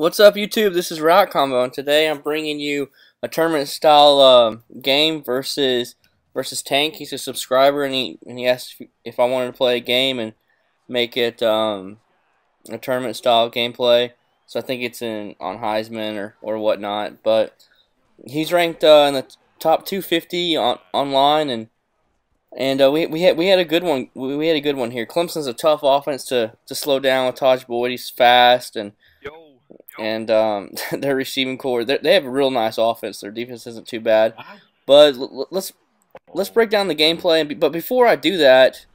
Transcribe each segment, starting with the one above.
What's up, YouTube? This is Rock Combo, and today I'm bringing you a tournament-style game versus Tank. He's a subscriber, and he asked if I wanted to play a game and make it a tournament-style gameplay. So I think it's on Heisman or whatnot. But he's ranked in the top 250 online, and we had a good one. We had a good one here. Clemson's a tough offense to slow down with Taj Boyd. He's fast and their receiving core, they have a real nice offense. Their defense isn't too bad. But let's break down the gameplay. But before I do that,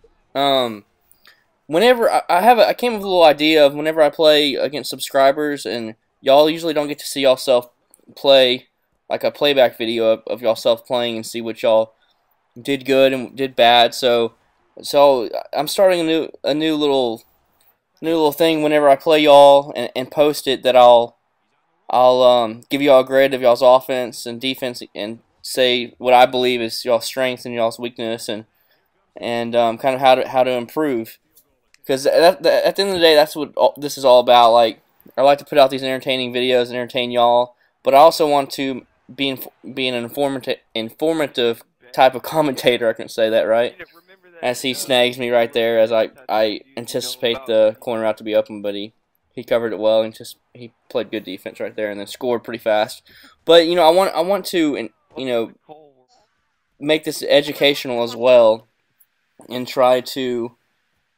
whenever I came up with a little idea of whenever I play against subscribers, and y'all usually don't get to see y'all self play, like a playback video of y'all self playing and see what y'all did good and did bad. So I'm starting a new little thing whenever I play y'all and post it, that I'll give y'all a grade of y'all's offense and defense and say what I believe is y'all's strength and y'all's weakness and kind of how to improve. Because at the end of the day, that's what this is all about. Like, I like to put out these entertaining videos and entertain y'all, but I also want to be an informative type of commentator. I can say that right. As he snags me right there, as I anticipate the corner out to be open, but he covered it well, and he played good defense right there, and then scored pretty fast. But I want to make this educational as well, and try to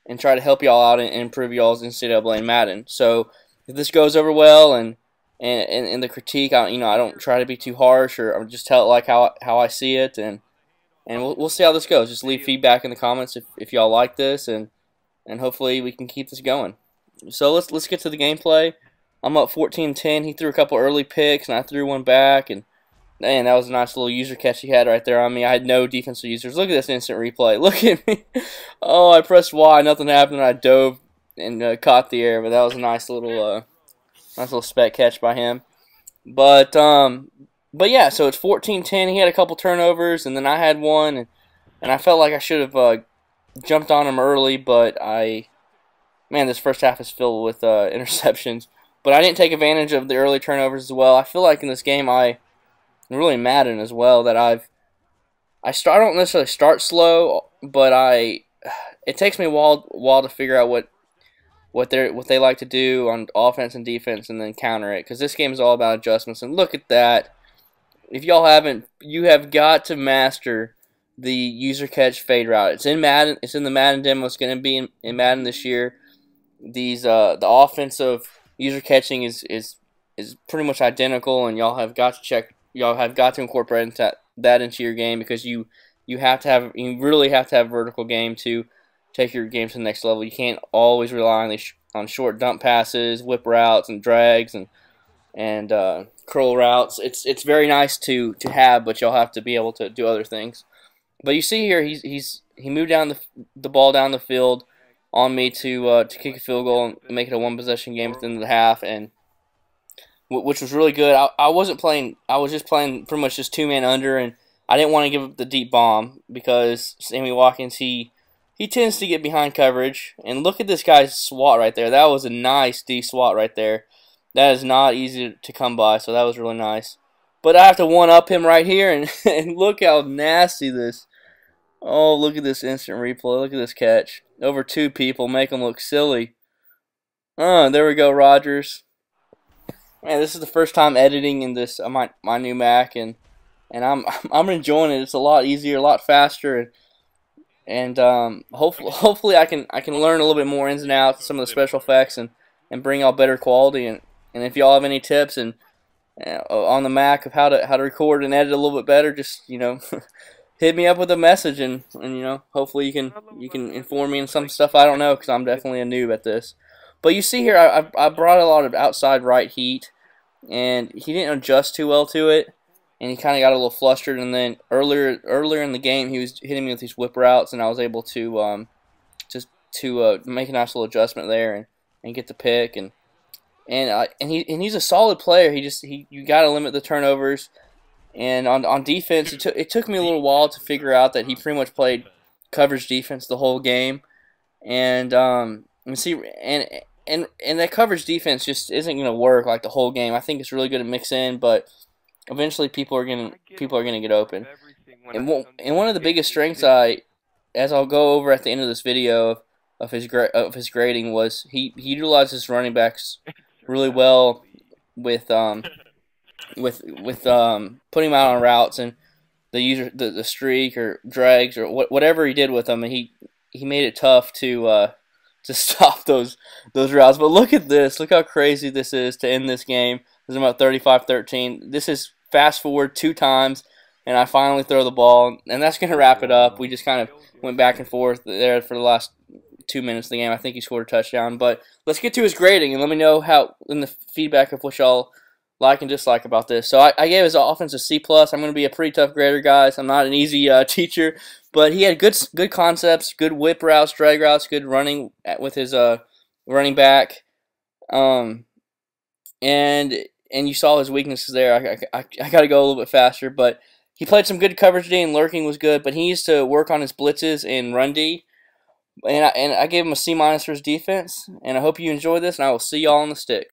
help y'all out and improve y'all's NCAA and Madden. So if this goes over well and the critique, I don't try to be too harsh, or just tell it like how I see it, and we'll see how this goes. Just leave feedback in the comments if y'all like this, and hopefully we can keep this going. So let's get to the gameplay. I'm up 14-10. He threw a couple early picks, and I threw one back, and man, that was a nice little user catch he had right there on me. I had no defensive users. Look at this instant replay. Look at me. Oh, I pressed Y, nothing happened, and I dove and caught the air. But that was a nice little spec catch by him. But yeah, so it's 14-10. He had a couple turnovers, and then I had one, and I felt like I should have jumped on him early, but man, this first half is filled with interceptions. But I didn't take advantage of the early turnovers as well. I feel like in this game, really Madden as well, that I don't necessarily start slow, but it takes me a while to figure out what they like to do on offense and defense, and then counter it, because this game is all about adjustments. And look at that. If y'all haven't, you have got to master the user catch fade route. It's in Madden. It's in the Madden demo. It's going to be in Madden this year. The offensive user catching is pretty much identical, and y'all have got to incorporate that into your game, because you really have to have a vertical game to take your game to the next level. You can't always rely on short dump passes, whip routes, and drags and curl routes. It's very nice to have, but you'll have to be able to do other things. But you see here, he moved down the ball down the field on me to kick a field goal and make it a one-possession game at the end of the half, and which was really good. I wasn't playing. I was just playing pretty much just two-man under, and I didn't want to give up the deep bomb, because Sammy Watkins, he tends to get behind coverage. And look at this guy's swat right there. That was a nice D swat right there. That is not easy to come by, so that was really nice. But I have to one-up him right here, and look how nasty this. Oh, look at this instant replay. Look at this catch. Over two people, make them look silly. There we go, Rogers. Man, this is the first time editing in this my new Mac, and I'm enjoying it. It's a lot easier, a lot faster, and hopefully I can learn a little bit more ins and outs, some of the special effects, and bring out better quality. And if y'all have any tips and on the Mac of how to record and edit a little bit better, just hit me up with a message, and hopefully you can inform me in some stuff I don't know, because I'm definitely a noob at this. But you see here, I brought a lot of outside right heat, and he didn't adjust too well to it, and he kind of got a little flustered. And then earlier in the game, he was hitting me with these whip routes, and I was able to make a nice little adjustment there and get the pick. And he's a solid player. You got to limit the turnovers. And on defense, it took me a little while to figure out that he pretty much played coverage defense the whole game. And and that coverage defense just isn't going to work like the whole game. I think it's really good to mix in, but eventually people are gonna get open. And one of the biggest strengths as I'll go over at the end of this video of his grading was he utilized his running backs really well with putting them out on routes and the streak or drags or whatever he did with them, and he made it tough to stop those routes. But look at this. Look how crazy this is to end this game. This is about 35-13. This is fast forward 2 times, and I finally throw the ball, and that's going to wrap it up. We just kind of went back and forth there for the last 2 minutes of the game. I think he scored a touchdown. But let's get to his grading, and let me know how in the feedback of what y'all like and dislike about this. So I gave his offense a C+. I'm going to be a pretty tough grader, guys. I'm not an easy teacher, but he had good concepts, good whip routes, drag routes, good running with his running back, and you saw his weaknesses there. I got to go a little bit faster, but he played some good coverage D, and lurking was good, but he needs to work on his blitzes and run D. And I gave him a C- for his defense, and I hope you enjoy this, and I will see y'all on the stick.